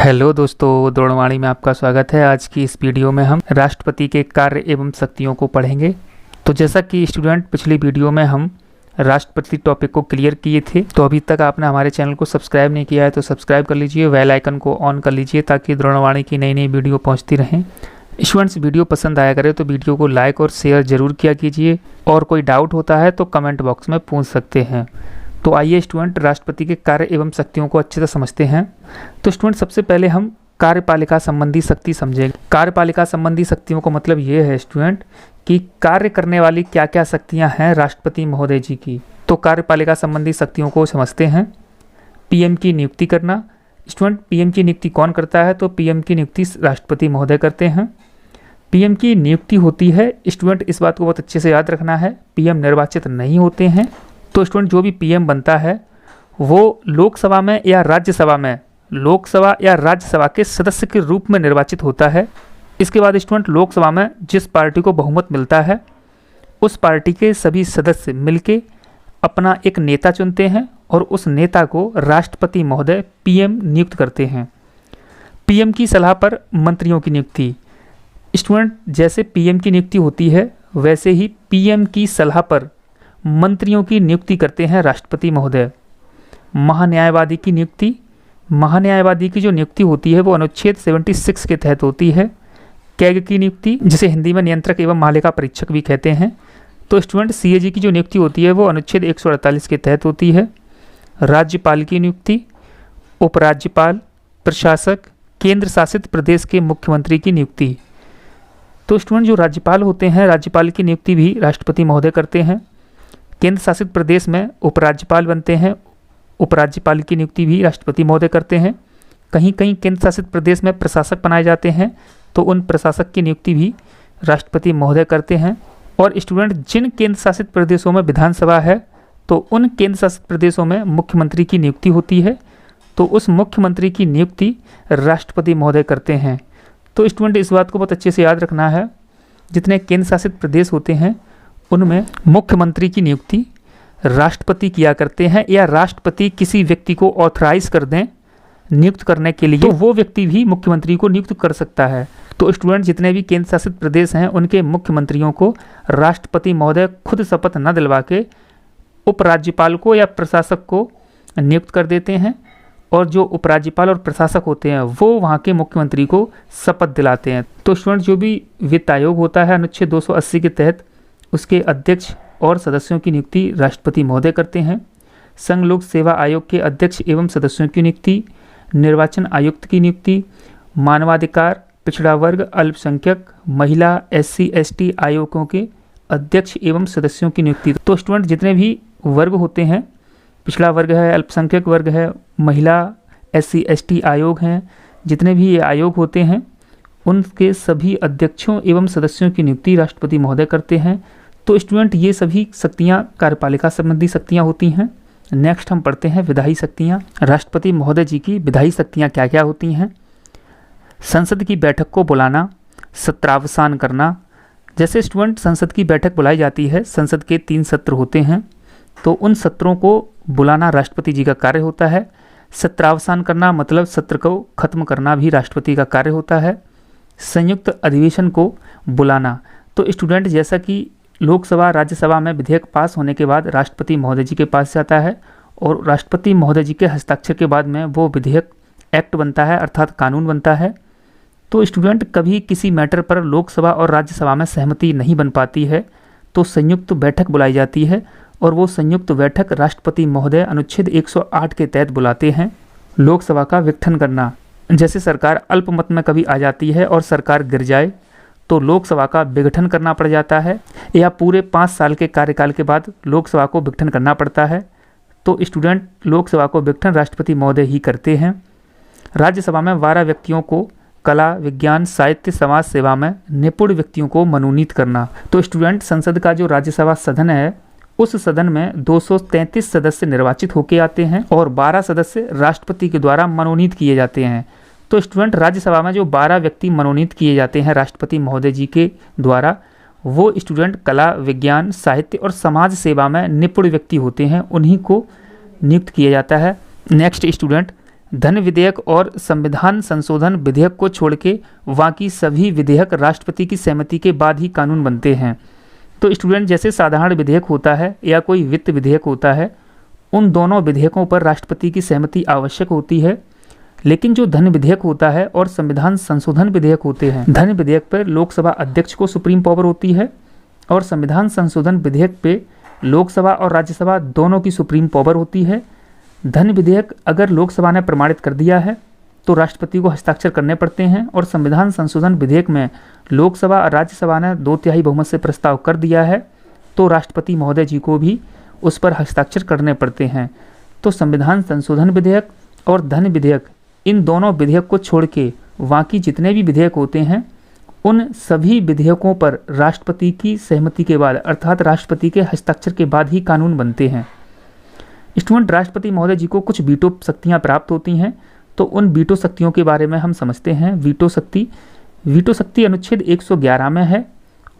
Hello दोस्तों, दौड़वाणी में आपका स्वागत है। आज की इस वीडियो में हम राष्ट्रपति के कार्य एवं शक्तियों को पढ़ेंगे। तो जैसा कि स्टूडेंट, पिछली वीडियो में हम राष्ट्रपति टॉपिक को क्लियर किए थे, तो अभी तक आपने हमारे चैनल को सब्सक्राइब नहीं किया है तो सब्सक्राइब कर लीजिए, बेल आइकन को ऑन कर लीजिए ताकि दौड़वाणी की नई नई वीडियो पहुँचती रहें। स्टूडेंट्स, वीडियो पसंद आया करे तो वीडियो को लाइक और शेयर जरूर किया कीजिए, और कोई डाउट होता है तो कमेंट बॉक्स में पूछ सकते हैं। तो आइए स्टूडेंट, राष्ट्रपति के कार्य एवं शक्तियों को अच्छे से समझते हैं। तो स्टूडेंट, सबसे पहले हम कार्यपालिका संबंधी शक्ति समझेंगे। कार्यपालिका संबंधी शक्तियों का मतलब ये है स्टूडेंट कि कार्य करने वाली क्या क्या शक्तियां हैं राष्ट्रपति महोदय जी की। तो कार्यपालिका संबंधी शक्तियों को समझते हैं। पीएम की नियुक्ति करना। स्टूडेंट, पीएम की नियुक्ति कौन करता है? तो पीएम की नियुक्ति राष्ट्रपति महोदय करते हैं। पीएम की नियुक्ति होती है, स्टूडेंट इस बात को बहुत अच्छे से याद रखना है, पीएम निर्वाचित नहीं होते हैं। तो स्टूडेंट, जो भी पीएम बनता है वो लोकसभा में या राज्यसभा में, लोकसभा या राज्यसभा के सदस्य के रूप में निर्वाचित होता है। इसके बाद स्टूडेंट, लोकसभा में जिस पार्टी को बहुमत मिलता है उस पार्टी के सभी सदस्य मिलके अपना एक नेता चुनते हैं और उस नेता को राष्ट्रपति महोदय पीएम नियुक्त करते हैं। पीएम की सलाह पर मंत्रियों की नियुक्ति। स्टूडेंट, जैसे पीएम की नियुक्ति होती है वैसे ही पीएम की सलाह पर मंत्रियों की नियुक्ति करते हैं राष्ट्रपति महोदय। महान्यायवादी की नियुक्ति। महान्यायवादी की जो नियुक्ति होती है वो अनुच्छेद 76 के तहत होती है। कैग की नियुक्ति, जिसे हिंदी में नियंत्रक एवं महालेखा परीक्षक भी कहते हैं। तो स्टूडेंट, सीएजी की जो नियुक्ति होती है वो अनुच्छेद 148 के तहत होती है। राज्यपाल की नियुक्ति, उपराज्यपाल, प्रशासक, केंद्र शासित प्रदेश के मुख्यमंत्री की नियुक्ति। तो स्टूडेंट, जो राज्यपाल होते हैं, राज्यपाल की नियुक्ति भी राष्ट्रपति महोदय करते हैं। केंद्र शासित प्रदेश में उपराज्यपाल बनते हैं, उपराज्यपाल की नियुक्ति भी राष्ट्रपति महोदय करते हैं। कहीं कहीं केंद्र शासित प्रदेश में प्रशासक बनाए जाते हैं तो उन प्रशासक की नियुक्ति भी राष्ट्रपति महोदय करते हैं। और स्टूडेंट, जिन केंद्र शासित प्रदेशों में विधानसभा है तो उन केंद्र शासित प्रदेशों में मुख्यमंत्री की नियुक्ति होती है, तो उस मुख्यमंत्री की नियुक्ति राष्ट्रपति महोदय करते हैं। तो स्टूडेंट, इस बात को बहुत अच्छे से याद रखना है, जितने केंद्र शासित प्रदेश होते हैं उनमें मुख्यमंत्री की नियुक्ति राष्ट्रपति किया करते हैं, या राष्ट्रपति किसी व्यक्ति को ऑथराइज कर दें नियुक्त करने के लिए तो वो व्यक्ति भी मुख्यमंत्री को नियुक्त कर सकता है। तो स्टूडेंट, जितने भी केंद्र शासित प्रदेश हैं उनके मुख्यमंत्रियों को राष्ट्रपति महोदय खुद शपथ न दिलवा के उपराज्यपाल को या प्रशासक को नियुक्त कर देते हैं, और जो उपराज्यपाल और प्रशासक होते हैं वो वहाँ के मुख्यमंत्री को शपथ दिलाते हैं। तो स्टूडेंट, जो भी वित्त आयोग होता है अनुच्छेद 280 के तहत, उसके अध्यक्ष और सदस्यों की नियुक्ति राष्ट्रपति महोदय करते हैं। संघ लोक सेवा आयोग के अध्यक्ष एवं सदस्यों की नियुक्ति, निर्वाचन आयुक्त की नियुक्ति, मानवाधिकार, पिछड़ा वर्ग, अल्पसंख्यक, महिला, एससी एसटी आयोगों के अध्यक्ष एवं सदस्यों की नियुक्ति। तो स्टूडेंट, जितने भी वर्ग होते हैं, पिछड़ा वर्ग है, अल्पसंख्यक वर्ग है, महिला, एससी एसटी आयोग हैं, जितने भी ये आयोग होते हैं उनके सभी अध्यक्षों एवं सदस्यों की नियुक्ति राष्ट्रपति महोदय करते हैं। तो स्टूडेंट, ये सभी शक्तियाँ कार्यपालिका संबंधी शक्तियाँ होती हैं। नेक्स्ट हम पढ़ते हैं विधायी शक्तियाँ। राष्ट्रपति महोदय जी की विधायी शक्तियाँ क्या क्या होती हैं? संसद की बैठक को बुलाना, सत्रावसान करना। जैसे स्टूडेंट, संसद की बैठक बुलाई जाती है, संसद के 3 सत्र होते हैं, तो उन सत्रों को बुलाना राष्ट्रपति जी का कार्य होता है। सत्रावसान करना मतलब सत्र को खत्म करना भी राष्ट्रपति का कार्य होता है। संयुक्त अधिवेशन को बुलाना, तो स्टूडेंट, जैसा कि लोकसभा राज्यसभा में विधेयक पास होने के बाद राष्ट्रपति महोदय जी के पास जाता है और राष्ट्रपति महोदय जी के हस्ताक्षर के बाद में वो विधेयक एक्ट बनता है, अर्थात कानून बनता है। तो स्टूडेंट, कभी किसी मैटर पर लोकसभा और राज्यसभा में सहमति नहीं बन पाती है तो संयुक्त बैठक बुलाई जाती है, और वो संयुक्त बैठक राष्ट्रपति महोदय अनुच्छेद 108 के तहत बुलाते हैं। लोकसभा का विघटन करना, जैसे सरकार अल्पमत में कभी आ जाती है और सरकार गिर जाए तो लोकसभा का विघटन करना पड़ जाता है, या पूरे 5 साल के कार्यकाल के बाद लोकसभा को विघटन करना पड़ता है। तो स्टूडेंट, लोकसभा को विघटन राष्ट्रपति महोदय ही करते हैं। राज्यसभा में 12 व्यक्तियों को कला, विज्ञान, साहित्य, समाज सेवा में निपुण व्यक्तियों को मनोनीत करना। तो स्टूडेंट, संसद का जो राज्यसभा सदन है उस सदन में 233 सदस्य निर्वाचित होके आते हैं और 12 सदस्य राष्ट्रपति के द्वारा मनोनीत किए जाते हैं। तो स्टूडेंट, राज्यसभा में जो 12 व्यक्ति मनोनीत किए जाते हैं राष्ट्रपति महोदय जी के द्वारा, वो स्टूडेंट कला, विज्ञान, साहित्य और समाज सेवा में निपुण व्यक्ति होते हैं, उन्हीं को नियुक्त किया जाता है। नेक्स्ट स्टूडेंट, धन विधेयक और संविधान संशोधन विधेयक को छोड़ के बाकी सभी विधेयक राष्ट्रपति की सहमति के बाद ही कानून बनते हैं। तो स्टूडेंट, जैसे साधारण विधेयक होता है या कोई वित्त विधेयक होता है, उन दोनों विधेयकों पर राष्ट्रपति की सहमति आवश्यक होती है। लेकिन जो धन विधेयक होता है और संविधान संशोधन विधेयक होते हैं, धन विधेयक पर लोकसभा अध्यक्ष को सुप्रीम पावर होती है और संविधान संशोधन विधेयक पे लोकसभा और राज्यसभा दोनों की सुप्रीम पावर होती है। धन विधेयक अगर लोकसभा ने प्रमाणित कर दिया है तो राष्ट्रपति को हस्ताक्षर करने पड़ते हैं, और संविधान संशोधन विधेयक में लोकसभा और राज्यसभा ने 2/3 बहुमत से प्रस्ताव कर दिया है तो राष्ट्रपति महोदय जी को भी उस पर हस्ताक्षर करने पड़ते हैं। तो संविधान संशोधन विधेयक और धन विधेयक, इन दोनों विधेयक को छोड़ के बाकी जितने भी विधेयक होते हैं, उन सभी विधेयकों पर राष्ट्रपति की सहमति के बाद, अर्थात राष्ट्रपति के हस्ताक्षर के बाद ही कानून बनते हैं। स्टूडेंट, राष्ट्रपति महोदय जी को कुछ वीटो शक्तियाँ प्राप्त होती हैं, तो उन वीटो शक्तियों के बारे में हम समझते हैं। वीटो शक्ति अनुच्छेद 111 में है।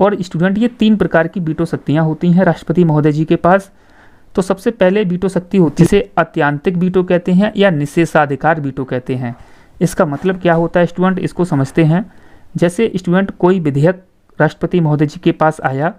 और स्टूडेंट, ये 3 प्रकार की वीटो शक्तियाँ होती हैं राष्ट्रपति महोदय जी के पास। तो सबसे पहले वीटो शक्ति होती है जिसे अत्यांतिक वीटो कहते हैं या निषेधाधिकार वीटो कहते हैं। इसका मतलब क्या होता है स्टूडेंट, इसको समझते हैं। जैसे स्टूडेंट, कोई विधेयक राष्ट्रपति महोदय जी के पास आया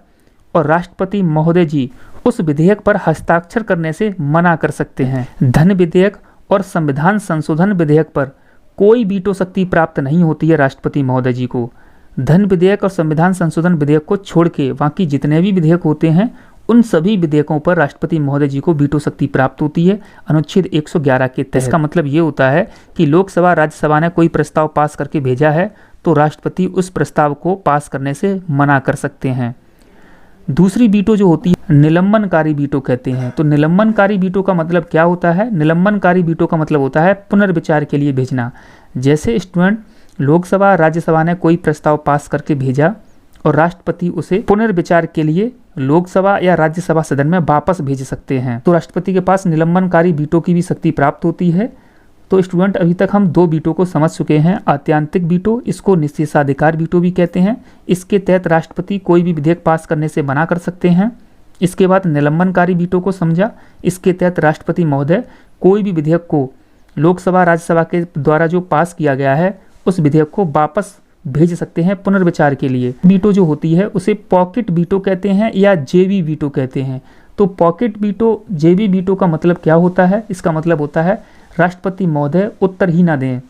और राष्ट्रपति महोदय जी उस विधेयक पर हस्ताक्षर करने से मना कर सकते हैं। धन विधेयक और संविधान संशोधन विधेयक पर कोई वीटो शक्ति प्राप्त नहीं होती है राष्ट्रपति महोदय जी को। धन विधेयक और संविधान संशोधन विधेयक को छोड़ के बाकी जितने भी विधेयक होते हैं, उन सभी विधेयकों पर राष्ट्रपति महोदय जी को वीटो शक्ति प्राप्त होती है अनुच्छेद 111 के तहत। इसका मतलब ये होता है कि लोकसभा राज्यसभा ने कोई प्रस्ताव पास करके भेजा है तो राष्ट्रपति उस प्रस्ताव को पास करने से मना कर सकते हैं। दूसरी वीटो जो होती है निलंबनकारी वीटो कहते हैं। तो निलंबनकारी वीटो का मतलब क्या होता है? निलंबनकारी वीटो का मतलब होता है पुनर्विचार के लिए भेजना। जैसे स्टूडेंट, लोकसभा राज्यसभा ने कोई प्रस्ताव पास करके भेजा और राष्ट्रपति उसे पुनर्विचार के लिए लोकसभा या राज्यसभा सदन में वापस भेज सकते हैं। तो राष्ट्रपति के पास निलंबनकारी वीटो की भी शक्ति प्राप्त होती है। तो स्टूडेंट, अभी तक हम 2 वीटो को समझ चुके हैं। आत्यांतिक वीटो, इसको निषेधाधिकार वीटो भी कहते हैं। इसके तहत राष्ट्रपति कोई भी विधेयक पास करने से मना कर सकते हैं। इसके बाद निलंबनकारी वीटो को समझा। इसके तहत राष्ट्रपति महोदय कोई भी विधेयक को लोकसभा राज्यसभा के द्वारा जो पास किया गया है उस विधेयक को वापस भेज सकते हैं पुनर्विचार के लिए। वीटो जो होती है उसे पॉकेट वीटो कहते हैं या जेबी वीटो कहते हैं। तो पॉकेट वीटो, जेबी वीटो का मतलब क्या होता है? इसका मतलब होता है राष्ट्रपति महोदय उत्तर ही ना दें।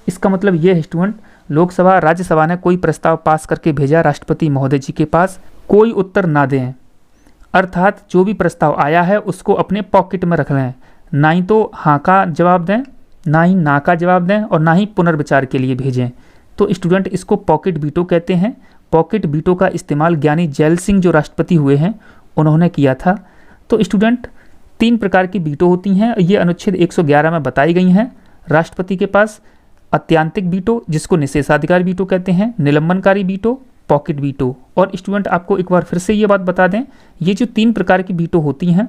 इसका मतलब ये है स्टूडेंट, लोकसभा राज्यसभा ने कोई प्रस्ताव पास करके भेजा राष्ट्रपति महोदय जी के पास, कोई उत्तर ना दें, अर्थात जो भी प्रस्ताव आया है उसको अपने पॉकेट में रख लें। ना ही तो हाँ का जवाब दें, ना ही ना का जवाब दें, और ना ही पुनर्विचार के लिए भेजें। तो स्टूडेंट, इसको पॉकेट वीटो कहते हैं। पॉकेट वीटो का इस्तेमाल ज्ञानी जैल सिंह जो राष्ट्रपति हुए हैं उन्होंने किया था। तो स्टूडेंट, 3 प्रकार की वीटो होती हैं, ये अनुच्छेद 111 में बताई गई हैं। राष्ट्रपति के पास अत्यांतिक वीटो, जिसको निषेधाधिकार वीटो कहते हैं, निलंबनकारी वीटो, पॉकेट वीटो। और स्टूडेंट, आपको एक बार फिर से ये बात बता दें, ये जो 3 प्रकार की वीटो होती हैं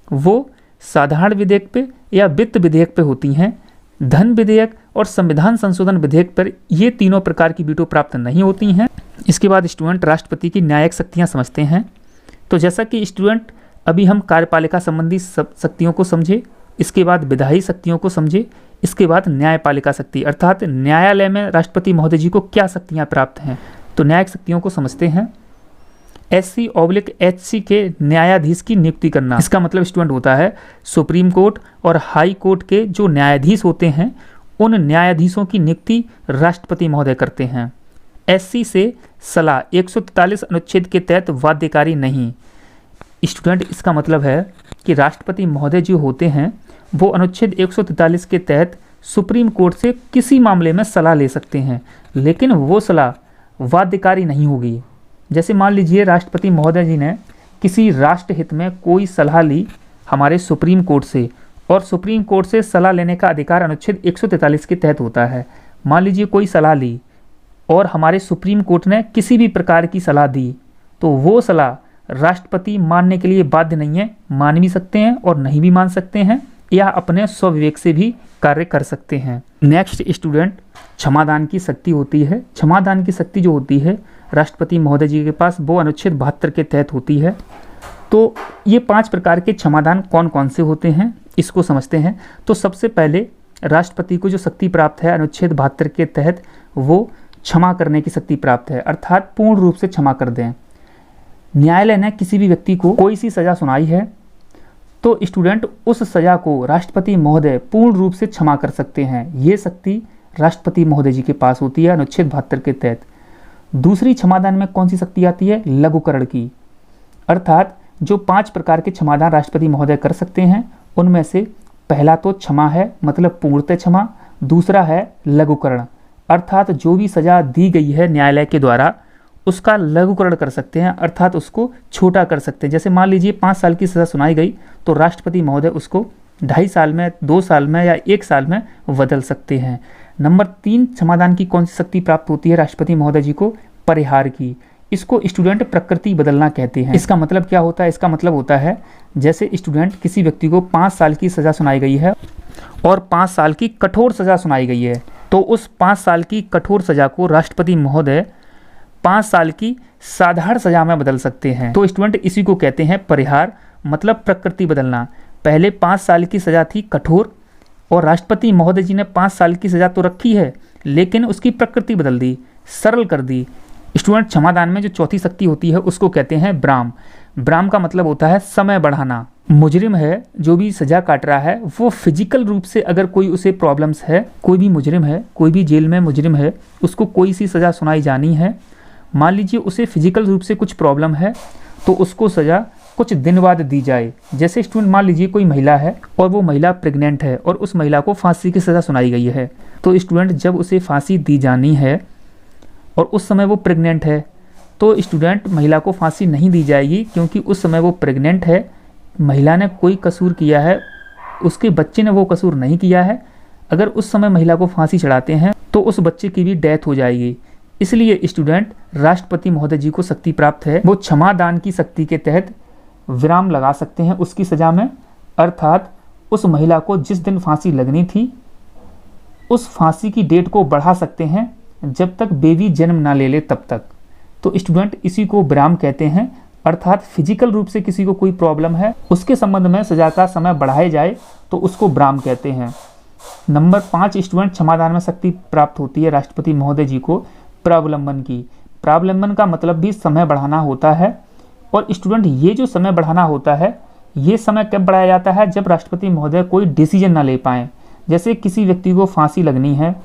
वो साधारण विधेयक पे या वित्त विधेयक पे होती हैं। धन विधेयक और संविधान संशोधन विधेयक पर ये तीनों प्रकार की वीटो प्राप्त नहीं होती हैं। इसके बाद स्टूडेंट, राष्ट्रपति की न्यायिक शक्तियाँ समझते हैं। तो जैसा कि स्टूडेंट अभी हम कार्यपालिका संबंधी शक्तियों को समझे, इसके बाद विधायी शक्तियों को समझे, इसके बाद न्यायपालिका शक्ति अर्थात न्यायालय में राष्ट्रपति महोदय जी को क्या शक्तियाँ प्राप्त हैं। तो न्यायिक शक्तियों को समझते हैं। SC/HC के न्यायाधीश की नियुक्ति करना। इसका मतलब स्टूडेंट होता है सुप्रीम कोर्ट और हाई कोर्ट के जो न्यायाधीश होते हैं उन न्यायाधीशों की नियुक्ति राष्ट्रपति महोदय करते हैं। SC से सलाह 143 अनुच्छेद के तहत बाध्यकारी नहीं। स्टूडेंट, इसका मतलब है कि राष्ट्रपति महोदय जो होते हैं वो अनुच्छेद 143 के तहत सुप्रीम कोर्ट से किसी मामले में सलाह ले सकते हैं, लेकिन वो सलाह बाध्यकारी नहीं होगी। जैसे मान लीजिए राष्ट्रपति महोदय जी ने किसी राष्ट्र हित में कोई सलाह ली हमारे सुप्रीम कोर्ट से, और सुप्रीम कोर्ट से सलाह लेने का अधिकार अनुच्छेद 143 के तहत होता है। मान लीजिए कोई सलाह ली और हमारे सुप्रीम कोर्ट ने किसी भी प्रकार की सलाह दी, तो वो सलाह राष्ट्रपति मानने के लिए बाध्य नहीं है। मान भी सकते हैं और नहीं भी मान सकते हैं, या अपने स्वविवेक से भी कार्य कर सकते हैं। नेक्स्ट स्टूडेंट, क्षमादान की शक्ति होती है। क्षमादान की शक्ति जो होती है राष्ट्रपति महोदय जी के पास, वो अनुच्छेद 72 के तहत होती है। तो ये 5 प्रकार के क्षमादान कौन कौन से होते हैं इसको समझते हैं। तो सबसे पहले राष्ट्रपति को जो शक्ति प्राप्त है अनुच्छेद 72 के तहत, वो क्षमा करने की शक्ति प्राप्त है, अर्थात पूर्ण रूप से क्षमा कर दें। न्यायालय ने किसी भी व्यक्ति को कोई सी सज़ा सुनाई है तो स्टूडेंट उस सज़ा को राष्ट्रपति महोदय पूर्ण रूप से क्षमा कर सकते हैं। ये शक्ति राष्ट्रपति महोदय जी के पास होती है अनुच्छेद 72 के तहत। दूसरी क्षमादान में कौन सी शक्ति आती है? लघुकरण की, अर्थात जो 5 प्रकार के क्षमादान राष्ट्रपति महोदय कर सकते हैं उनमें से पहला तो क्षमा है, मतलब पूर्णतः क्षमा। दूसरा है लघुकरण, अर्थात जो भी सज़ा दी गई है न्यायालय के द्वारा उसका लघुकरण कर सकते हैं, अर्थात उसको छोटा कर सकते हैं। जैसे मान लीजिए 5 साल की सज़ा सुनाई गई तो राष्ट्रपति महोदय उसको 2.5 साल में, 2 साल में या 1 साल में बदल सकते हैं। नंबर 3 क्षमादान की कौन सी शक्ति प्राप्त होती है राष्ट्रपति महोदय जी को? परिहार की। इसको स्टूडेंट प्रकृति बदलना कहते हैं। इसका मतलब क्या होता है? इसका मतलब होता है जैसे स्टूडेंट किसी व्यक्ति को 5 साल की सज़ा सुनाई गई है और 5 साल की कठोर सज़ा सुनाई गई है, तो उस 5 साल की कठोर सज़ा को राष्ट्रपति महोदय 5 साल की साधारण सज़ा में बदल सकते हैं। तो स्टूडेंट इसी को कहते हैं परिहार, मतलब प्रकृति बदलना। पहले 5 साल की सज़ा थी कठोर और राष्ट्रपति महोदय जी ने 5 साल की सज़ा तो रखी है लेकिन उसकी प्रकृति बदल दी, सरल कर दी। स्टूडेंट क्षमादान में जो चौथी शक्ति होती है उसको कहते हैं ब्राह्म। ब्राह्म का मतलब होता है समय बढ़ाना। मुजरिम है, जो भी सज़ा काट रहा है, वो फिजिकल रूप से अगर कोई उसे प्रॉब्लम्स है, कोई भी मुजरिम है, कोई भी जेल में मुजरिम है, उसको कोई सी सज़ा सुनाई जानी है, मान लीजिए उसे फिजिकल रूप से कुछ प्रॉब्लम है तो उसको सज़ा कुछ दिन बाद दी जाए। जैसे स्टूडेंट मान लीजिए कोई महिला है और वो महिला प्रेग्नेंट है और उस महिला को फांसी की सज़ा सुनाई गई है, तो स्टूडेंट जब उसे फांसी दी जानी है और उस समय वो प्रेग्नेंट है तो स्टूडेंट महिला को फांसी नहीं दी जाएगी, क्योंकि उस समय वो प्रेग्नेंट है, महिला ने कोई कसूर किया है, उसके बच्चे ने वो कसूर नहीं किया है। अगर उस समय महिला को फांसी चढ़ाते हैं तो उस बच्चे की भी डेथ हो जाएगी। इसलिए स्टूडेंट राष्ट्रपति महोदय जी को शक्ति प्राप्त है, वो क्षमादान की शक्ति के तहत विराम लगा सकते हैं उसकी सज़ा में, अर्थात उस महिला को जिस दिन फांसी लगनी थी उस फांसी की डेट को बढ़ा सकते हैं जब तक बेबी जन्म ना ले ले तब तक। तो स्टूडेंट इसी को विराम कहते हैं, अर्थात फिजिकल रूप से किसी को कोई प्रॉब्लम है उसके संबंध में सज़ा का समय बढ़ाया जाए तो उसको विराम कहते हैं। नंबर 5 स्टूडेंट क्षमादान में शक्ति प्राप्त होती है राष्ट्रपति महोदय जी को प्रावलंबन की। प्रावलंबन का मतलब भी समय बढ़ाना होता है, और स्टूडेंट ये जो समय बढ़ाना होता है ये समय कब बढ़ाया जाता है? जब राष्ट्रपति महोदय कोई डिसीजन ना ले पाएँ। जैसे किसी व्यक्ति को फांसी लगनी है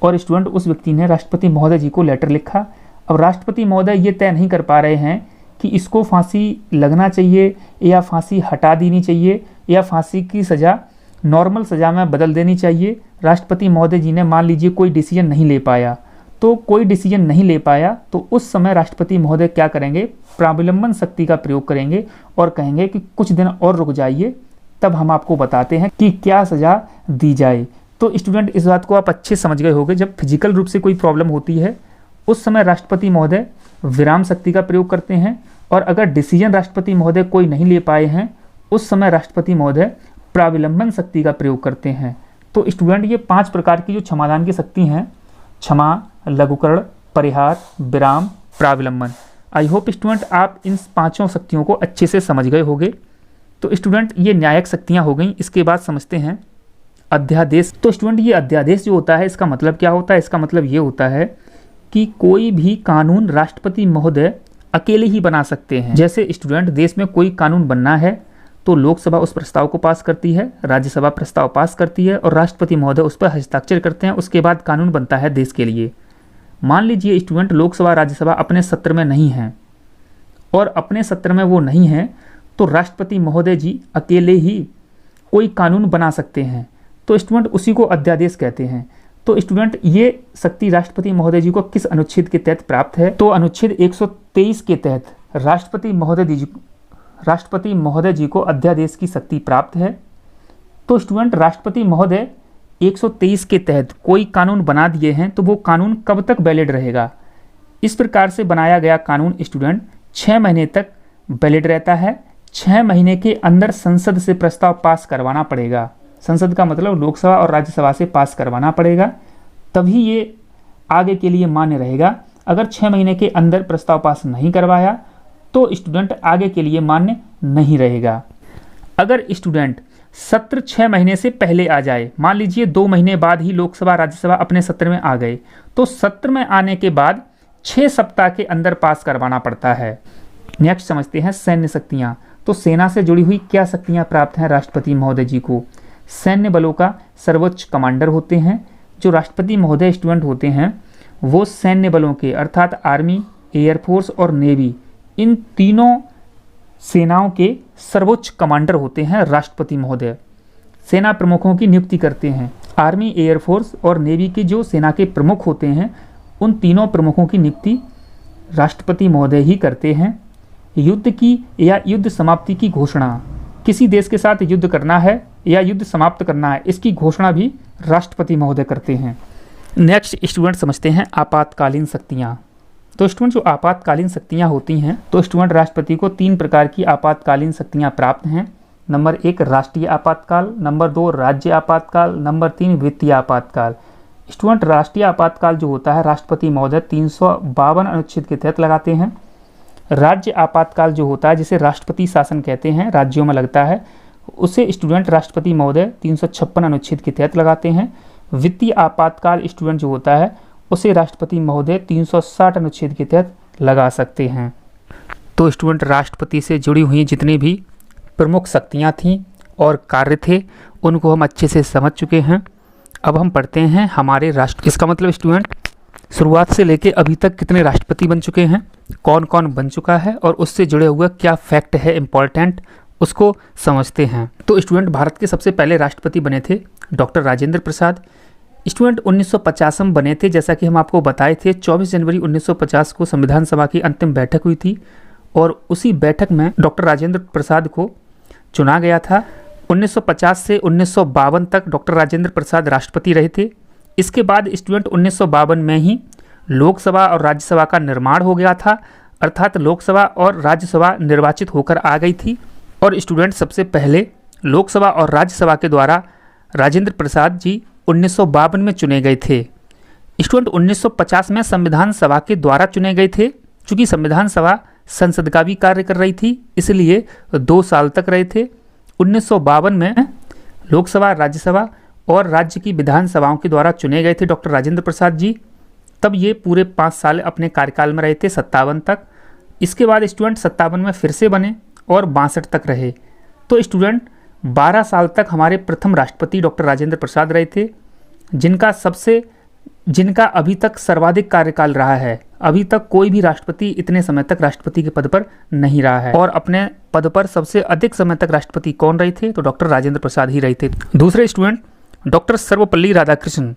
और स्टूडेंट उस व्यक्ति ने राष्ट्रपति महोदय जी को लेटर लिखा, अब राष्ट्रपति महोदय ये तय नहीं कर पा रहे हैं कि इसको फांसी लगना चाहिए या फांसी हटा देनी चाहिए या फांसी की सज़ा नॉर्मल सज़ा में बदल देनी चाहिए। राष्ट्रपति महोदय जी ने मान लीजिए कोई डिसीजन नहीं ले पाया, तो कोई डिसीजन नहीं ले पाया तो उस समय राष्ट्रपति महोदय क्या करेंगे? प्रावलंबन शक्ति का प्रयोग करेंगे और कहेंगे कि कुछ दिन और रुक जाइए, तब हम आपको बताते हैं कि क्या सज़ा दी जाए। तो स्टूडेंट इस बात को आप अच्छे समझ गए होंगे, जब फिजिकल रूप से कोई प्रॉब्लम होती है उस समय राष्ट्रपति महोदय विराम शक्ति का प्रयोग करते हैं, और अगर डिसीजन राष्ट्रपति महोदय कोई नहीं ले पाए हैं उस समय राष्ट्रपति महोदय प्रावलंबन शक्ति का प्रयोग करते हैं। तो स्टूडेंट ये 5 प्रकार की जो क्षमादान की शक्ति हैं, क्षमा, लघुकरण, परिहार, विराम, प्रावलंबन। आई होप स्टूडेंट आप इन 5 शक्तियों को अच्छे से समझ गए होंगे। तो स्टूडेंट ये न्यायिक शक्तियाँ हो गई। इसके बाद समझते हैं अध्यादेश। तो स्टूडेंट ये अध्यादेश जो होता है इसका मतलब क्या होता है? इसका मतलब ये होता है कि कोई भी कानून राष्ट्रपति महोदय अकेले ही बना सकते हैं। जैसे स्टूडेंट देश में कोई कानून बनना है तो लोकसभा उस प्रस्ताव को पास करती है, राज्यसभा प्रस्ताव पास करती है और राष्ट्रपति महोदय उस पर हस्ताक्षर करते हैं। उसके बाद कानून बनता है देश के लिए। मान लीजिए स्टूडेंट लोकसभा राज्यसभा अपने सत्र में नहीं है और अपने सत्र में वो नहीं है तो राष्ट्रपति महोदय जी अकेले ही कोई कानून बना सकते हैं। तो स्टूडेंट उसी को अध्यादेश कहते हैं। तो स्टूडेंट ये शक्ति राष्ट्रपति महोदय जी को किस अनुच्छेद के तहत प्राप्त है? तो अनुच्छेद 123 के तहत राष्ट्रपति महोदय जी को अध्यादेश की शक्ति प्राप्त है। तो स्टूडेंट राष्ट्रपति महोदय 123 के तहत कोई कानून बना दिए हैं तो वो कानून कब तक वैलिड रहेगा? इस प्रकार से बनाया गया कानून स्टूडेंट 6 महीने तक वैलिड रहता है। 6 महीने के अंदर संसद से प्रस्ताव पास करवाना पड़ेगा। संसद का मतलब लोकसभा और राज्यसभा से पास करवाना पड़ेगा, तभी ये आगे के लिए मान्य रहेगा। अगर 6 महीने के अंदर प्रस्ताव पास नहीं करवाया तो स्टूडेंट आगे के लिए मान्य नहीं रहेगा। अगर स्टूडेंट सत्र 6 महीने से पहले आ जाए। मान लीजिए 2 महीने बाद ही लोकसभा राज्यसभा अपने सत्र में आ गए, तो सत्र में आने के बाद 6 सप्ताह के अंदर पास करवाना पड़ता है। नेक्स्ट समझते हैं सैन्य शक्तियाँ। तो सेना से जुड़ी हुई क्या शक्तियाँ प्राप्त हैं राष्ट्रपति महोदय जी को? सैन्य बलों का सर्वोच्च कमांडर होते हैं। जो राष्ट्रपति महोदय स्टूडेंट होते हैं वो सैन्य बलों के अर्थात आर्मी, एयरफोर्स और नेवी, इन तीनों सेनाओं के सर्वोच्च कमांडर होते हैं राष्ट्रपति महोदय। सेना प्रमुखों की नियुक्ति करते हैं। आर्मी, एयरफोर्स और नेवी के जो सेना के प्रमुख होते हैं उन तीनों प्रमुखों की नियुक्ति राष्ट्रपति महोदय ही करते हैं। युद्ध की या युद्ध समाप्ति की घोषणा, किसी देश के साथ युद्ध करना है या युद्ध समाप्त करना है, इसकी घोषणा भी राष्ट्रपति महोदय करते हैं। नेक्स्ट स्टूडेंट समझते हैं आपातकालीन शक्तियाँ। तो स्टूडेंट जो आपातकालीन शक्तियाँ होती हैं, तो स्टूडेंट राष्ट्रपति को 3 प्रकार की आपातकालीन शक्तियाँ प्राप्त हैं। नंबर 1 राष्ट्रीय आपातकाल, नंबर 2 राज्य आपातकाल, नंबर 3 वित्तीय आपातकाल। स्टूडेंट राष्ट्रीय आपातकाल जो होता है राष्ट्रपति महोदय 352 अनुच्छेद के तहत लगाते हैं। राज्य आपातकाल जो होता है जिसे राष्ट्रपति शासन कहते हैं, राज्यों में लगता है, उसे स्टूडेंट राष्ट्रपति महोदय 356 अनुच्छेद के तहत लगाते हैं। वित्तीय आपातकाल स्टूडेंट जो होता है उसे राष्ट्रपति महोदय 360 अनुच्छेद के तहत लगा सकते हैं। तो स्टूडेंट राष्ट्रपति से जुड़ी हुई जितनी भी प्रमुख शक्तियाँ थीं और कार्य थे उनको हम अच्छे से समझ चुके हैं। अब हम पढ़ते हैं हमारे राष्ट्र, इसका मतलब स्टूडेंट शुरुआत से लेके अभी तक कितने राष्ट्रपति बन चुके हैं, कौन कौन बन चुका है और उससे जुड़े हुए क्या फैक्ट है इम्पॉर्टेंट, उसको समझते हैं। तो स्टूडेंट भारत के सबसे पहले राष्ट्रपति बने थे डॉक्टर राजेंद्र प्रसाद। स्टूडेंट 1950 में बने थे, जैसा कि हम आपको बताए थे। 24 जनवरी 1950 को संविधान सभा की अंतिम बैठक हुई थी और उसी बैठक में डॉक्टर राजेंद्र प्रसाद को चुना गया था। 1950 से 1952 तक डॉक्टर राजेंद्र प्रसाद राष्ट्रपति रहे थे। इसके बाद स्टूडेंट 1952 में ही लोकसभा और राज्यसभा का निर्माण हो गया था, अर्थात लोकसभा और राज्यसभा निर्वाचित होकर आ गई थी। और स्टूडेंट सबसे पहले लोकसभा और राज्यसभा के द्वारा राजेंद्र प्रसाद जी 1952 में चुने गए थे। स्टूडेंट 1950 में संविधान सभा के द्वारा चुने गए थे। चूँकि संविधान सभा संसद का भी कार्य कर रही थी इसलिए 2 साल तक रहे थे। 1952 में लोकसभा, राज्यसभा और राज्य की विधानसभाओं के द्वारा चुने गए थे डॉक्टर राजेंद्र प्रसाद जी। तब ये पूरे 5 साल अपने कार्यकाल में रहे थे 57 तक। इसके बाद स्टूडेंट 57 में फिर से बने और 62 तक रहे। तो स्टूडेंट 12 साल तक हमारे प्रथम राष्ट्रपति डॉक्टर राजेंद्र प्रसाद रहे थे, जिनका अभी तक सर्वाधिक कार्यकाल रहा है। अभी तक कोई भी राष्ट्रपति इतने समय तक राष्ट्रपति के पद पर नहीं रहा है। और अपने पद पर सबसे अधिक समय तक राष्ट्रपति कौन रहे थे? तो डॉक्टर राजेंद्र प्रसाद ही रहे थे। दूसरे स्टूडेंट डॉक्टर सर्वपल्ली राधाकृष्णन,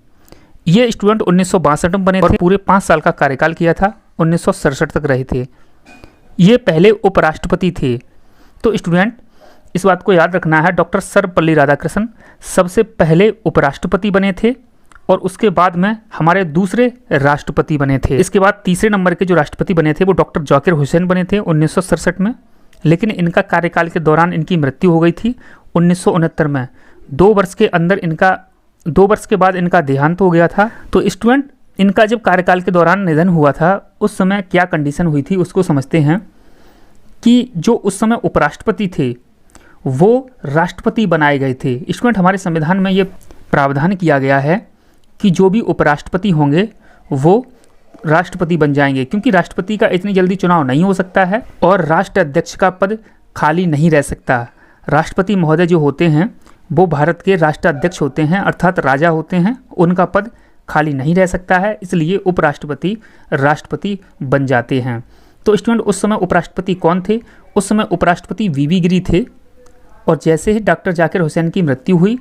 ये स्टूडेंट 1962 में बने और पूरे 5 साल का कार्यकाल किया था, 1967 तक रहे थे। ये पहले उपराष्ट्रपति थे। तो स्टूडेंट इस बात को याद रखना है, डॉक्टर सर्वपल्ली राधाकृष्णन सबसे पहले उपराष्ट्रपति बने थे और उसके बाद में हमारे दूसरे राष्ट्रपति बने थे। इसके बाद तीसरे नंबर के जो राष्ट्रपति बने थे वो डॉक्टर जाकिर हुसैन बने थे 1967 में, लेकिन इनका कार्यकाल के दौरान इनकी मृत्यु हो गई थी 1969 में। 2 वर्ष के बाद इनका देहांत हो गया था। तो स्टूडेंट इनका जब कार्यकाल के दौरान निधन हुआ था उस समय क्या कंडीशन हुई थी उसको समझते हैं कि जो उस समय उपराष्ट्रपति थे वो राष्ट्रपति बनाए गए थे। स्टूडेंट हमारे संविधान में ये प्रावधान किया गया है कि जो भी उपराष्ट्रपति होंगे वो राष्ट्रपति बन जाएंगे, क्योंकि राष्ट्रपति का इतनी जल्दी चुनाव नहीं हो सकता है और राष्ट्र अध्यक्ष का पद खाली नहीं रह सकता। राष्ट्रपति महोदय जो होते हैं वो भारत के राष्ट्र अध्यक्ष होते हैं, अर्थात राजा होते हैं, उनका पद खाली नहीं रह सकता है, इसलिए उपराष्ट्रपति राष्ट्रपति बन जाते हैं। तो स्टूडेंट उस समय उपराष्ट्रपति कौन थे? उस समय उपराष्ट्रपति वीवी गिरी थे और जैसे ही डॉक्टर जाकिर हुसैन की मृत्यु हुई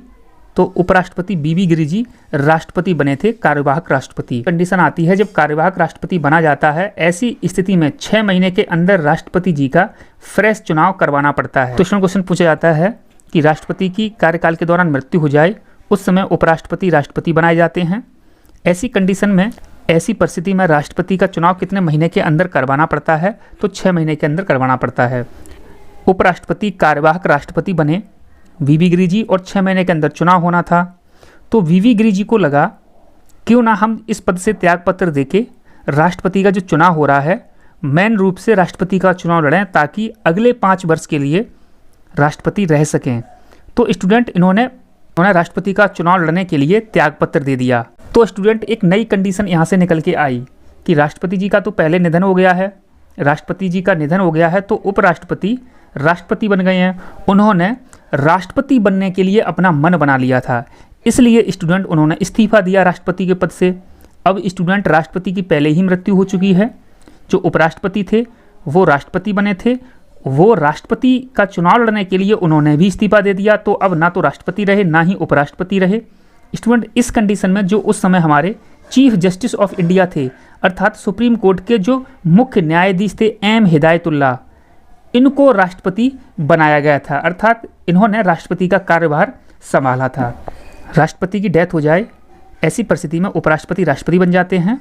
तो उपराष्ट्रपति वीवी गिरी जी राष्ट्रपति बने थे, कार्यवाहक राष्ट्रपति। कंडीशन आती है जब कार्यवाहक राष्ट्रपति बना जाता है, ऐसी स्थिति में 6 महीने के अंदर राष्ट्रपति जी का फ्रेश चुनाव करवाना पड़ता है। तो क्वेश्चन पूछा जाता है कि राष्ट्रपति की कार्यकाल के दौरान मृत्यु हो जाए उस समय उपराष्ट्रपति राष्ट्रपति बनाए जाते हैं। ऐसी कंडीशन में, ऐसी परिस्थिति में राष्ट्रपति का चुनाव कितने महीने के अंदर करवाना पड़ता है? तो 6 महीने के अंदर करवाना पड़ता है। उपराष्ट्रपति कार्यवाहक राष्ट्रपति बने वीवी गिरी जी और 6 महीने के अंदर चुनाव होना था। तो वीवी गिरी जी को लगा क्यों ना हम इस पद से त्यागपत्र देके राष्ट्रपति का जो चुनाव हो रहा है मेन रूप से राष्ट्रपति का चुनाव लड़ें ताकि अगले 5 वर्ष के लिए राष्ट्रपति रह सकें। तो स्टूडेंट इन्होंने राष्ट्रपति का चुनाव लड़ने के लिए त्यागपत्र दे दिया। तो स्टूडेंट एक नई कंडीशन यहाँ से निकल के आई कि राष्ट्रपति जी का तो पहले निधन हो गया है, राष्ट्रपति जी का निधन हो गया है, तो उपराष्ट्रपति राष्ट्रपति बन गए हैं। उन्होंने राष्ट्रपति बनने के लिए अपना मन बना लिया था, इसलिए स्टूडेंट उन्होंने इस्तीफा दिया राष्ट्रपति के पद से। अब स्टूडेंट राष्ट्रपति की पहले ही मृत्यु हो चुकी है, जो उपराष्ट्रपति थे वो राष्ट्रपति बने थे, वो राष्ट्रपति का चुनाव लड़ने के लिए उन्होंने भी इस्तीफा दे दिया, तो अब ना तो राष्ट्रपति रहे ना ही उपराष्ट्रपति रहे। स्टूडेंट इस कंडीशन में जो उस समय हमारे चीफ जस्टिस ऑफ इंडिया थे, अर्थात सुप्रीम कोर्ट के जो मुख्य न्यायाधीश थे एम हिदायतुल्लाह, इनको राष्ट्रपति बनाया गया था, अर्थात इन्होंने राष्ट्रपति का कार्यभार संभाला था। राष्ट्रपति की डेथ हो जाए ऐसी परिस्थिति में उपराष्ट्रपति राष्ट्रपति बन जाते हैं,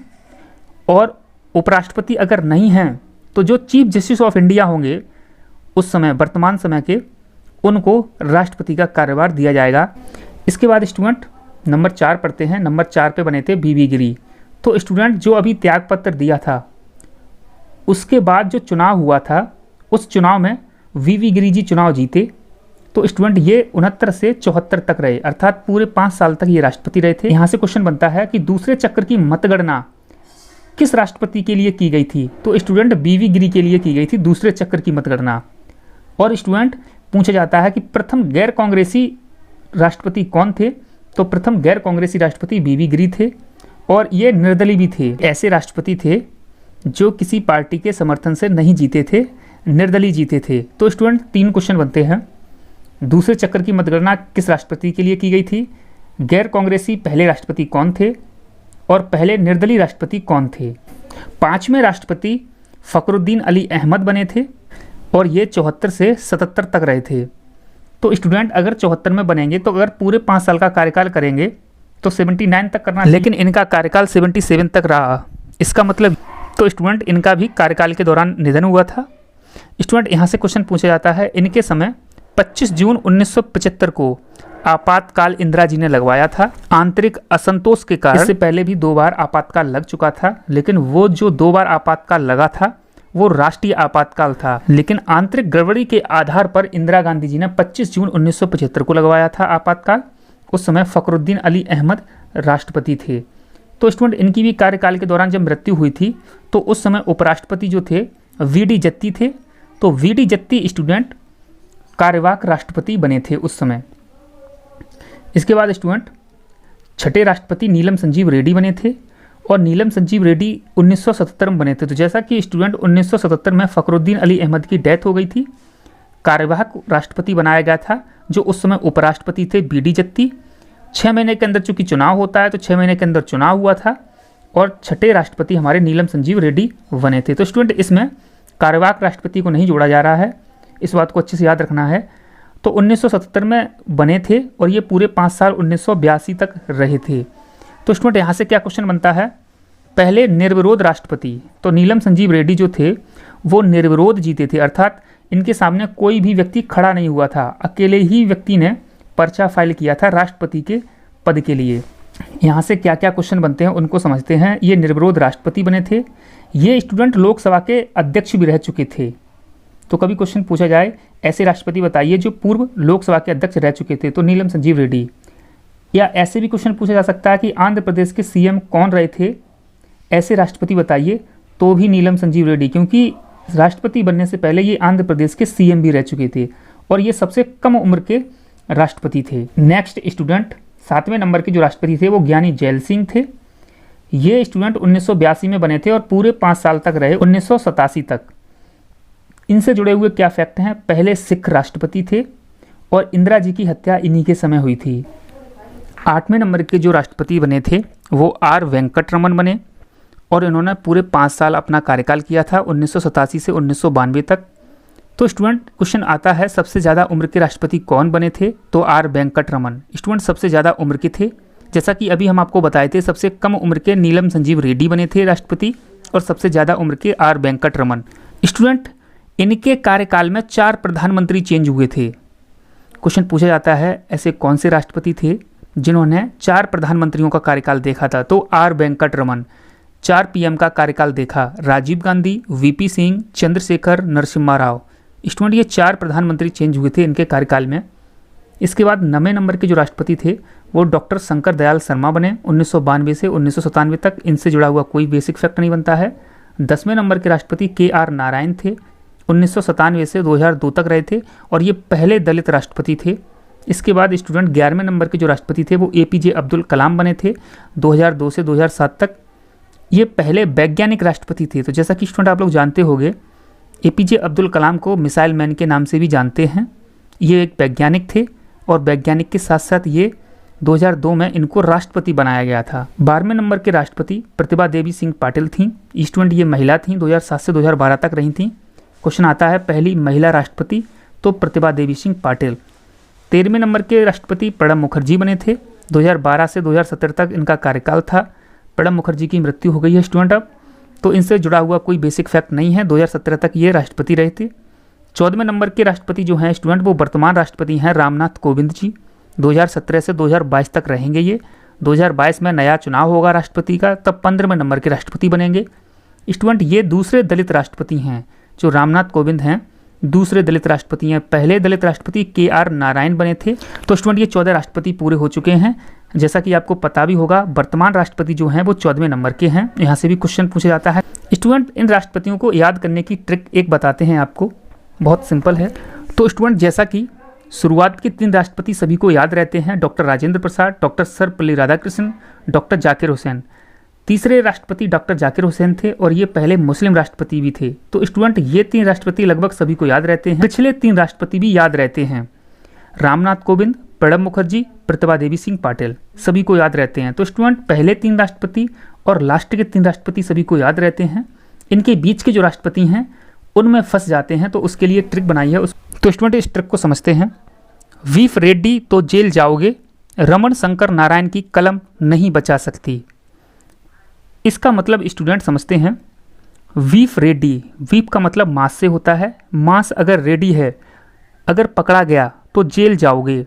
और उपराष्ट्रपति अगर नहीं हैं तो जो चीफ जस्टिस ऑफ इंडिया होंगे उस समय वर्तमान समय के, उनको राष्ट्रपति का कार्यभार दिया जाएगा। इसके बाद स्टूडेंट नंबर 4 पढ़ते हैं। नंबर 4 पे बने थे वीवी गिरी। तो स्टूडेंट जो अभी त्यागपत्र दिया था उसके बाद जो चुनाव हुआ था, उस चुनाव में वीवी गिरी जी चुनाव जीते। तो स्टूडेंट ये 69 से 74 तक रहे, अर्थात पूरे 5 साल तक ये राष्ट्रपति रहे थे। यहाँ से क्वेश्चन बनता है कि दूसरे चक्र की मतगणना किस राष्ट्रपति के लिए की गई थी? तो स्टूडेंट वीवी गिरी के लिए की गई थी दूसरे चक्र की मतगणना। और स्टूडेंट पूछा जाता है कि प्रथम गैर कांग्रेसी राष्ट्रपति कौन थे? तो प्रथम गैर कांग्रेसी राष्ट्रपति वीवी गिरी थे, और ये निर्दलीय भी थे। ऐसे राष्ट्रपति थे जो किसी पार्टी के समर्थन से नहीं जीते थे, निर्दलीय जीते थे। तो स्टूडेंट 3 क्वेश्चन बनते हैं। दूसरे चक्र की मतगणना किस राष्ट्रपति के लिए की गई थी? गैर कांग्रेसी पहले राष्ट्रपति कौन थे? और पहले निर्दलीय राष्ट्रपति कौन थे? 5वें राष्ट्रपति फखरुद्दीन अली अहमद बने थे, और ये 74 से 77 तक रहे थे। तो स्टूडेंट अगर 74 में बनेंगे तो अगर पूरे 5 साल का कार्यकाल करेंगे तो 79 तक करना, लेकिन इनका कार्यकाल 77 तक रहा। इसका मतलब तो स्टूडेंट इनका भी कार्यकाल के दौरान निधन हुआ था। स्टूडेंट यहाँ से क्वेश्चन पूछा जाता है, इनके समय 25 जून 1975 को आपातकाल इंदिरा जी ने लगवाया था। आंतरिक असंतोष के कारण इससे पहले भी 2 बार आपातकाल लग चुका था, लेकिन वो जो 2 बार आपातकाल लगा था वो राष्ट्रीय आपातकाल था। लेकिन आंतरिक गड़बड़ी के आधार पर इंदिरा गांधी जी ने 25 जून 1975 को लगवाया था आपातकाल। उस समय फखरुद्दीन अली अहमद राष्ट्रपति थे। तो स्टूडेंट इनकी भी कार्यकाल के दौरान जब मृत्यु हुई थी तो उस समय उपराष्ट्रपति जो थे वीडी जत्ती थे। तो वीडी जत्ती स्टूडेंट कार्यवाहक राष्ट्रपति बने थे उस समय। इसके बाद स्टूडेंट 6ठे राष्ट्रपति नीलम संजीव रेड्डी बने थे, और नीलम संजीव रेड्डी 1977 में बने थे। तो जैसा कि स्टूडेंट 1977 में फखरुद्दीन अली अहमद की डेथ हो गई थी, कार्यवाहक राष्ट्रपति बनाया गया था जो उस समय उपराष्ट्रपति थे वीडी जत्ती। 6 महीने के अंदर चूंकि चुनाव होता है तो 6 महीने के अंदर चुनाव हुआ था, और 6ठे राष्ट्रपति हमारे नीलम संजीव रेड्डी बने थे। तो स्टूडेंट इसमें कार्यवाहक राष्ट्रपति को नहीं जोड़ा जा रहा है, इस बात को अच्छे से याद रखना है। तो 1977 में बने थे और ये पूरे 5 साल 1982 तक रहे थे। तो स्टूडेंट यहाँ से क्या क्वेश्चन बनता है? पहले निर्विरोध राष्ट्रपति, तो नीलम संजीव रेड्डी जो थे वो निर्विरोध जीते थे, अर्थात इनके सामने कोई भी व्यक्ति खड़ा नहीं हुआ था, अकेले ही व्यक्ति ने पर्चा फाइल किया था राष्ट्रपति के पद के लिए। यहाँ से क्या क्या क्वेश्चन बनते हैं उनको समझते हैं। ये निर्विरोध राष्ट्रपति बने थे, ये स्टूडेंट लोकसभा के अध्यक्ष भी रह चुके थे। तो कभी क्वेश्चन पूछा जाए ऐसे राष्ट्रपति बताइए जो पूर्व लोकसभा के अध्यक्ष रह चुके थे, तो नीलम संजीव रेड्डी। या ऐसे भी क्वेश्चन पूछा जा सकता है कि आंध्र प्रदेश के सीएम कौन रहे थे, ऐसे राष्ट्रपति बताइए, तो भी नीलम संजीव रेड्डी, क्योंकि राष्ट्रपति बनने से पहले ये आंध्र प्रदेश के सीएम भी रह चुके थे और ये सबसे कम उम्र के राष्ट्रपति थे। नेक्स्ट स्टूडेंट 7वें नंबर के जो राष्ट्रपति थे वो ज्ञानी जैल सिंह थे। ये स्टूडेंट 1982 में बने थे और पूरे 5 साल तक रहे, 1987 तक। इनसे जुड़े हुए क्या फैक्ट हैं? पहले सिख राष्ट्रपति थे और इंदिरा जी की हत्या इन्हीं के समय हुई थी। 8वें नंबर के जो राष्ट्रपति बने थे वो आर वेंकटरमन बने और इन्होंने पूरे 5 साल अपना कार्यकाल किया था, 1987 से 1992 तक। तो स्टूडेंट क्वेश्चन आता है सबसे ज़्यादा उम्र के राष्ट्रपति कौन बने थे, तो आर वेंकटरमन स्टूडेंट सबसे ज़्यादा उम्र के थे। जैसा कि अभी हम आपको बताए थे सबसे कम उम्र के नीलम संजीव रेड्डी बने थे राष्ट्रपति और सबसे ज़्यादा उम्र के आर वेंकटरमन। स्टूडेंट इनके कार्यकाल में 4 प्रधानमंत्री चेंज हुए थे। क्वेश्चन पूछा जाता है ऐसे कौन से राष्ट्रपति थे जिन्होंने 4 प्रधानमंत्रियों का कार्यकाल देखा था, तो आर वेंकटरमन 4 पीएम का कार्यकाल देखा, राजीव गांधी, वीपी सिंह, चंद्रशेखर, नरसिम्हा राव। स्टूडेंट ये 4 प्रधानमंत्री चेंज हुए थे इनके कार्यकाल में। इसके बाद 9वें नंबर के जो राष्ट्रपति थे वो डॉक्टर शंकर दयाल शर्मा बने 1992 से 1997 तक। इनसे जुड़ा हुआ कोई बेसिक फैक्ट नहीं बनता है। 10वें नंबर के राष्ट्रपति KR नारायण थे, 1997 से 2002 तक रहे थे और ये पहले दलित राष्ट्रपति थे। इसके बाद स्टूडेंट 11वें नंबर के जो राष्ट्रपति थे वो APJ अब्दुल कलाम बने थे 2002 से 2007 तक। ये पहले वैज्ञानिक राष्ट्रपति थे। तो जैसा कि स्टूडेंट आप लोग जानते होंगे APJ अब्दुल कलाम को मिसाइल मैन के नाम से भी जानते हैं। ये एक वैज्ञानिक थे और वैज्ञानिक के साथ साथ ये 2002 में इनको राष्ट्रपति बनाया गया था। 12वें नंबर के राष्ट्रपति प्रतिभा देवी सिंह पाटिल थीं। स्टूडेंट ये महिला थीं, 2007 से 2012 तक रही थीं। क्वेश्चन आता है पहली महिला राष्ट्रपति, तो प्रतिभा देवी सिंह पाटिल। 13वें नंबर के राष्ट्रपति प्रणब मुखर्जी बने थे, 2012 से 2017 तक इनका कार्यकाल था। प्रणब मुखर्जी की मृत्यु हो गई है स्टूडेंट अब, तो इनसे जुड़ा हुआ कोई बेसिक फैक्ट नहीं है। 2017 तक ये राष्ट्रपति रहे थे। 14वें नंबर के राष्ट्रपति जो हैं स्टूडेंट वो वर्तमान राष्ट्रपति हैं रामनाथ कोविंद जी, 2017 से 2022 तक रहेंगे ये। 2022 में नया चुनाव होगा राष्ट्रपति का, तब 15वें नंबर के राष्ट्रपति बनेंगे। स्टूडेंट ये दूसरे दलित राष्ट्रपति हैं, जो रामनाथ कोविंद हैं दूसरे दलित राष्ट्रपति हैं। पहले दलित राष्ट्रपति KR नारायण बने थे। तो स्टूडेंट ये 14 राष्ट्रपति पूरे हो चुके हैं। जैसा कि आपको पता भी होगा वर्तमान राष्ट्रपति जो हैं वो 14वें नंबर के हैं। यहाँ से भी क्वेश्चन पूछा जाता है। स्टूडेंट इन राष्ट्रपतियों को याद करने की ट्रिक एक बताते हैं आपको, बहुत सिंपल है। तो स्टूडेंट जैसा कि शुरुआत के 3 राष्ट्रपति सभी को याद रहते हैं, doctor Rajendra Prasad, doctor Sarvepalli Radhakrishnan, doctor Zakir Hussain. तीसरे राष्ट्रपति डॉक्टर जाकिर हुसैन थे और ये पहले मुस्लिम राष्ट्रपति भी थे। तो स्टूडेंट ये 3 राष्ट्रपति लगभग सभी को याद रहते हैं। पिछले 3 राष्ट्रपति भी याद रहते हैं, रामनाथ कोविंद, प्रणब मुखर्जी, प्रतिभा देवी सिंह पाटिल, सभी को याद रहते हैं। तो स्टूडेंट पहले 3 राष्ट्रपति और लास्ट के 3 राष्ट्रपति सभी को याद रहते हैं। इनके बीच के जो राष्ट्रपति हैं उनमें फंस जाते हैं, तो उसके लिए ट्रिक बनाई है। तो स्टूडेंट इस ट्रिक को समझते हैं। वीफ रेड्डी तो जेल जाओगे, रमन शंकर नारायण की कलम नहीं बचा सकती। इसका मतलब स्टूडेंट समझते हैं। वीफ रेड्डी, वीप का मतलब मांस से होता है, मांस अगर रेडी है, अगर पकड़ा गया तो जेल जाओगे।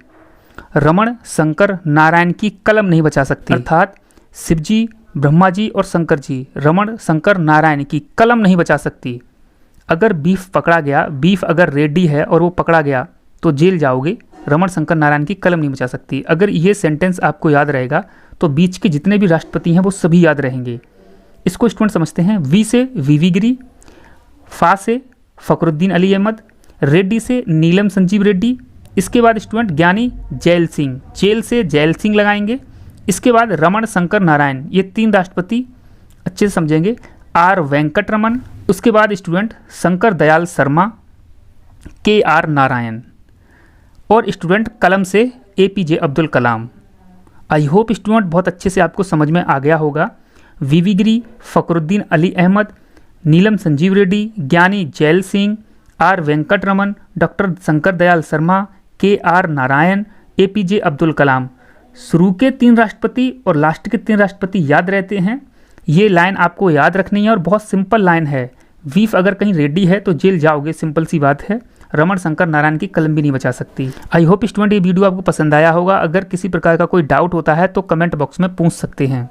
रमन शंकर नारायण की कलम नहीं बचा सकती, अर्थात शिवजी, ब्रह्मा जी और शंकर जी, रमन शंकर नारायण की कलम नहीं बचा सकती। अगर बीफ पकड़ा गया, बीफ अगर रेडी है और वो पकड़ा गया तो जेल जाओगे, रमन शंकर नारायण की कलम नहीं बचा सकती। अगर ये सेंटेंस आपको याद रहेगा तो बीच के जितने भी राष्ट्रपति हैं वो सभी याद रहेंगे। इसको स्टूडेंट समझते हैं। वी से वीवी गिरी, फा से फखरुद्दीन अली अहमद, रेड्डी से नीलम संजीव रेड्डी। इसके बाद स्टूडेंट ज्ञानी जैल सिंह, जेल से जैल सिंह लगाएंगे। इसके बाद रमन शंकर नारायण, ये 3 राष्ट्रपति अच्छे से समझेंगे। आर वेंकट रमन, उसके बाद स्टूडेंट शंकर दयाल शर्मा, KR नारायण और स्टूडेंट कलम से APJ Abdul Kalam. I hope student बहुत अच्छे से आपको समझ में आ गया होगा। वीवी गिरी, फखरुद्दीन अली अहमद, नीलम Sanjiva Reddy, Giani Zail Singh, R Venkata Raman, doctor Shankar Dayal Sharma, KR Narayan, APJ Abdul Kalam. शुरू के 3 राष्ट्रपति और लास्ट के 3 राष्ट्रपति याद रहते हैं। ये लाइन आपको याद रखनी है और बहुत सिंपल लाइन है। वीफ अगर कहीं रेडी है तो जेल जाओगे, सिंपल सी बात है। रमन शंकर नारायण की कलम भी नहीं बचा सकती। आई होप स्टूडेंट ये वीडियो आपको पसंद आया होगा। अगर किसी प्रकार का कोई डाउट होता है तो कमेंट बॉक्स में पूछ सकते हैं।